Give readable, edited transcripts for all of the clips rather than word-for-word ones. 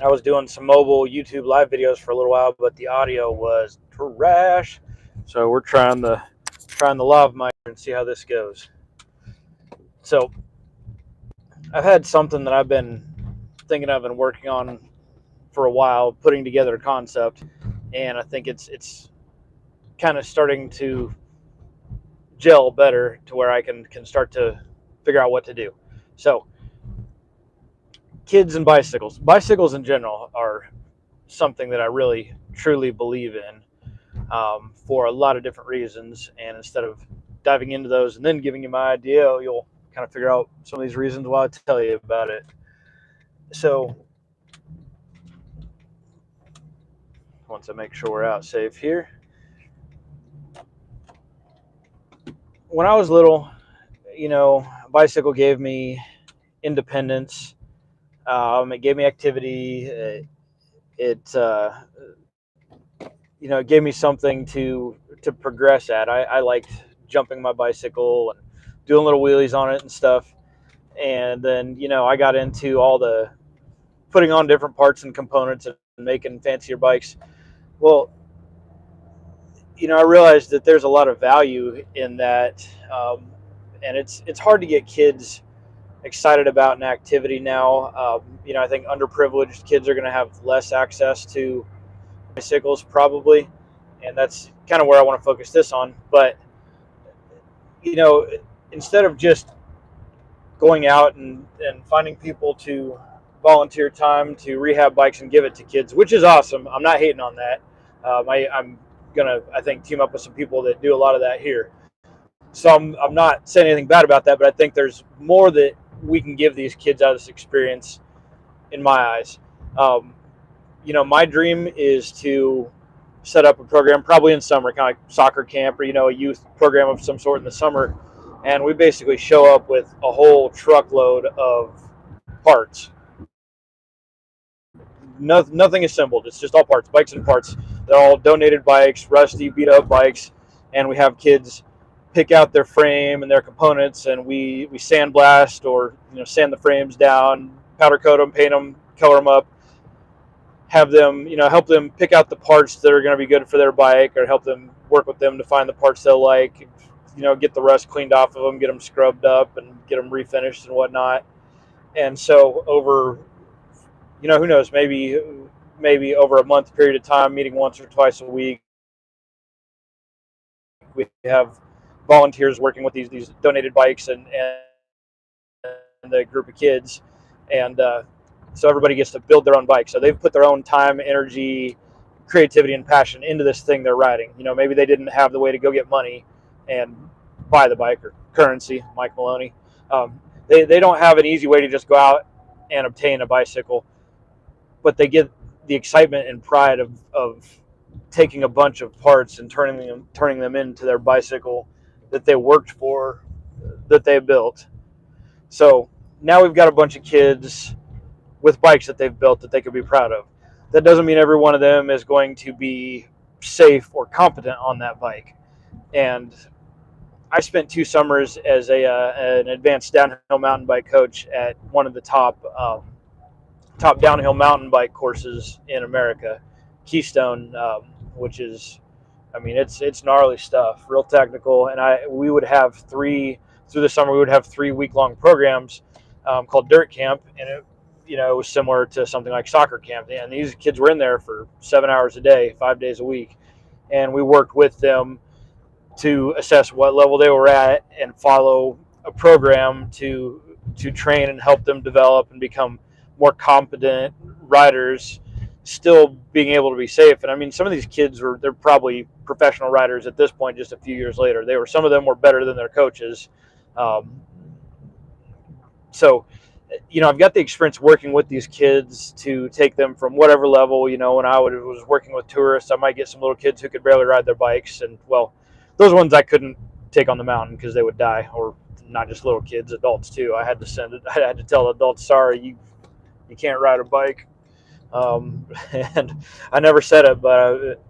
I was doing some mobile YouTube live videos for a little while, but the audio was trash. So we're trying the lav mic and see how this goes. So I've had something that I've been thinking of and working on for a while, putting together a concept, and I think it's kind of starting to gel better to where I can start to figure out what to do. So kids and bicycles in general are something that I really truly believe in, for a lot of different reasons. And instead of diving into those and then giving you my idea, you'll kind of figure out some of these reasons while I tell you about it. So once I make sure we're out safe here, when I was little, a bicycle gave me independence. It gave me activity. It gave me something to progress at. I liked jumping my bicycle and doing little wheelies on it and stuff. And then I got into all the putting on different parts and components and making fancier bikes. Well, I realized that there's a lot of value in that, and it's hard to get kids excited about an activity now. I think underprivileged kids are going to have less access to bicycles probably, and that's kind of where I want to focus this on. But you know, instead of just going out and finding people to volunteer time to rehab bikes and give it to kids, which is awesome. I'm not hating on that. I'm gonna, I think, team up with some people that do a lot of that here. So I'm not saying anything bad about that, but I think there's more that we can give these kids out of this experience, in my eyes. Um, my dream is to set up a program, probably in summer, kind of like soccer camp or a youth program of some sort in the summer, and we basically show up with a whole truckload of parts. Nothing assembled. It's just all parts, bikes and parts. They're all donated bikes, rusty, beat up bikes, and we have kids pick out their frame and their components, and we sandblast or sand the frames down, powder coat them, paint them, color them up, have them, help them pick out the parts that are going to be good for their bike, or help them work with them to find the parts they'll like, get the rust cleaned off of them, get them scrubbed up and get them refinished and whatnot. And so over, who knows, maybe over a month period of time, meeting once or twice a week, we have volunteers working with these donated bikes and the group of kids. And so everybody gets to build their own bike. So they've put their own time, energy, creativity, and passion into this thing they're riding. Maybe they didn't have the way to go get money and buy the bike or currency, Mike Maloney. They don't have an easy way to just go out and obtain a bicycle, but they get the excitement and pride of taking a bunch of parts and turning them into their bicycle that they worked for, that they built. So now we've got a bunch of kids with bikes that they've built that they could be proud of. That doesn't mean every one of them is going to be safe or competent on that bike. And I spent 2 summers as an advanced downhill mountain bike coach at one of the top downhill mountain bike courses in America, Keystone, which is, I mean, it's gnarly stuff, real technical. And we would have through the summer, we would have 3 week-long programs, called Dirt Camp, and it was similar to something like soccer camp. And these kids were in there for 7 hours a day, 5 days a week, and we worked with them to assess what level they were at and follow a program to train and help them develop and become more competent riders, still being able to be safe. And I mean, some of these kids they're probably professional riders at this point. Just a few years later, some of them were better than their coaches. Um, so I've got the experience working with these kids to take them from whatever level. When I was working with tourists, I might get some little kids who could barely ride their bikes, and well, those ones I couldn't take on the mountain because they would die. Or not just little kids, adults too. I had to tell adults, sorry, you can't ride a bike. And I never said it, but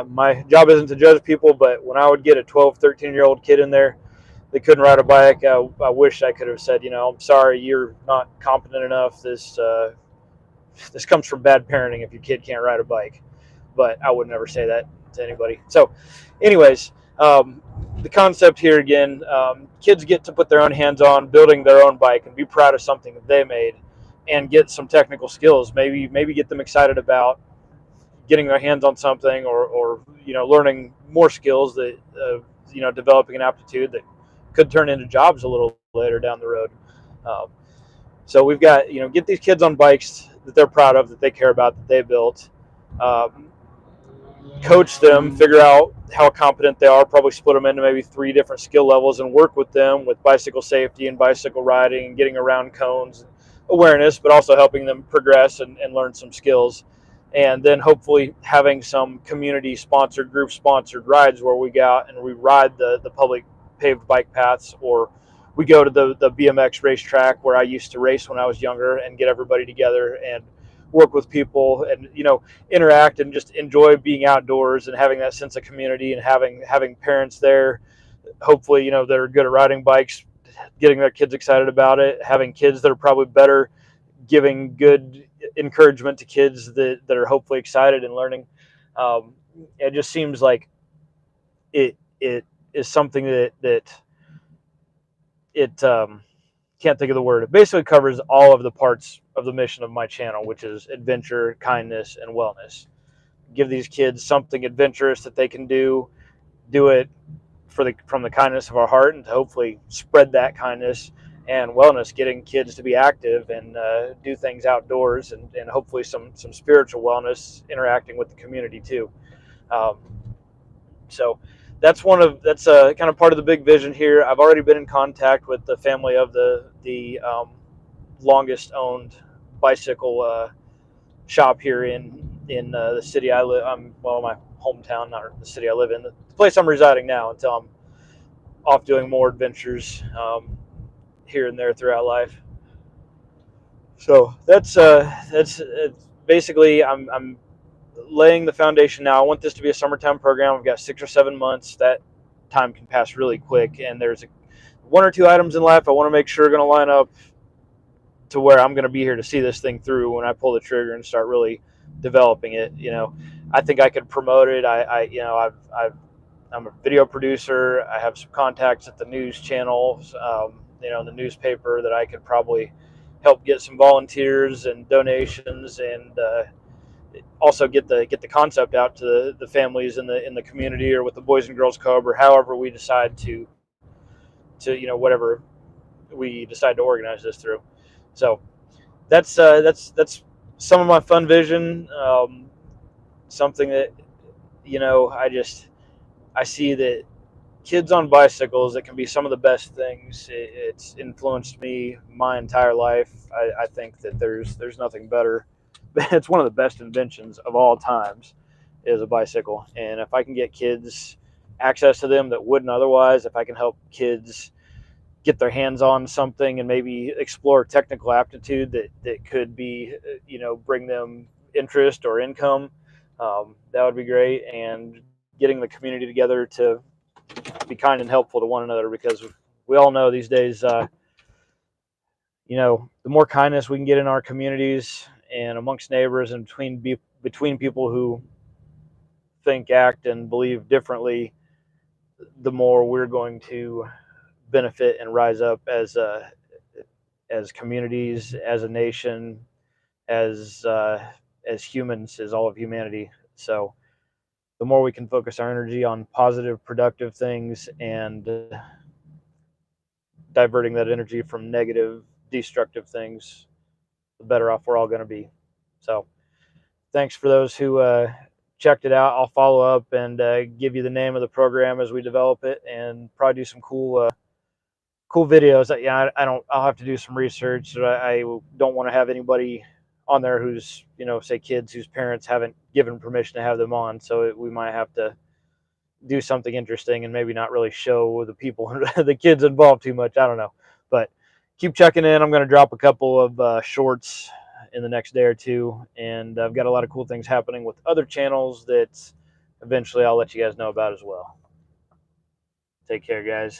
my job isn't to judge people. But when I would get a 12, 13-year-old kid in there, they couldn't ride a bike, I wish I could have said, I'm sorry, you're not competent enough. This this comes from bad parenting if your kid can't ride a bike, but I would never say that to anybody. So anyways, the concept here again, kids get to put their own hands on building their own bike and be proud of something that they made and get some technical skills, maybe get them excited about getting their hands on something, or learning more skills that developing an aptitude that could turn into jobs a little later down the road. So we've got, get these kids on bikes that they're proud of, that they care about, that they built. Coach them, figure out how competent they are, probably split them into maybe 3 different skill levels and work with them with bicycle safety and bicycle riding and getting around cones, awareness, but also helping them progress and learn some skills. And then hopefully having some community sponsored, group sponsored rides where we go out and we ride the public paved bike paths, or we go to the BMX racetrack where I used to race when I was younger, and get everybody together and work with people and interact and just enjoy being outdoors and having that sense of community, and having parents there, hopefully that are good at riding bikes, getting their kids excited about it, having kids that are probably better, giving good encouragement to kids that are hopefully excited and learning. It just seems like it is something that it can't think of the word. It basically covers all of the parts of the mission of my channel, which is adventure, kindness, and wellness. Give these kids something adventurous that they can do it from the kindness of our heart, and to hopefully spread that kindness and wellness, getting kids to be active and do things outdoors, and hopefully some spiritual wellness, interacting with the community too. So that's kind of part of the big vision here. I've already been in contact with the family of the longest owned bicycle shop here in the city I live. My hometown, not the city I live in, the place I'm residing now until I'm off doing more adventures here and there throughout life. So that's basically I'm laying the foundation now. I want this to be a summertime program. I've got 6 or 7 months. That time can pass really quick, and there's 1 or 2 items in life I want to make sure are going to line up to where I'm going to be here to see this thing through when I pull the trigger and start really developing it. I think I could promote it. I'm a video producer. I have some contacts at the news channels, the newspaper, that I could probably help get some volunteers and donations, and also get the concept out to the families in the community, or with the Boys and Girls Club, or however we decide to whatever we decide to organize this through. So that's some of my fun vision. Something that I see that kids on bicycles, it can be some of the best things. It's influenced me my entire life. I think that there's nothing better. It's one of the best inventions of all times, is a bicycle. And if I can get kids access to them that wouldn't otherwise, if I can help kids get their hands on something and maybe explore technical aptitude that could be, bring them interest or income, that would be great. And getting the community together to be kind and helpful to one another, because we all know these days, the more kindness we can get in our communities and amongst neighbors, and between people who think, act, and believe differently, the more we're going to benefit and rise up as communities, as a nation, as humans, as all of humanity. So the more we can focus our energy on positive, productive things, and diverting that energy from negative, destructive things, the better off we're all going to be. So thanks for those who checked it out. I'll follow up and give you the name of the program as we develop it, and probably do some cool videos. I'll have to do some research. I don't want to have anybody on there who's, say kids whose parents haven't given permission to have them on. So we might have to do something interesting and maybe not really show the people, the kids involved too much. I don't know, but keep checking in. I'm going to drop a couple of shorts in the next day or two, and I've got a lot of cool things happening with other channels that eventually I'll let you guys know about as well. Take care, guys.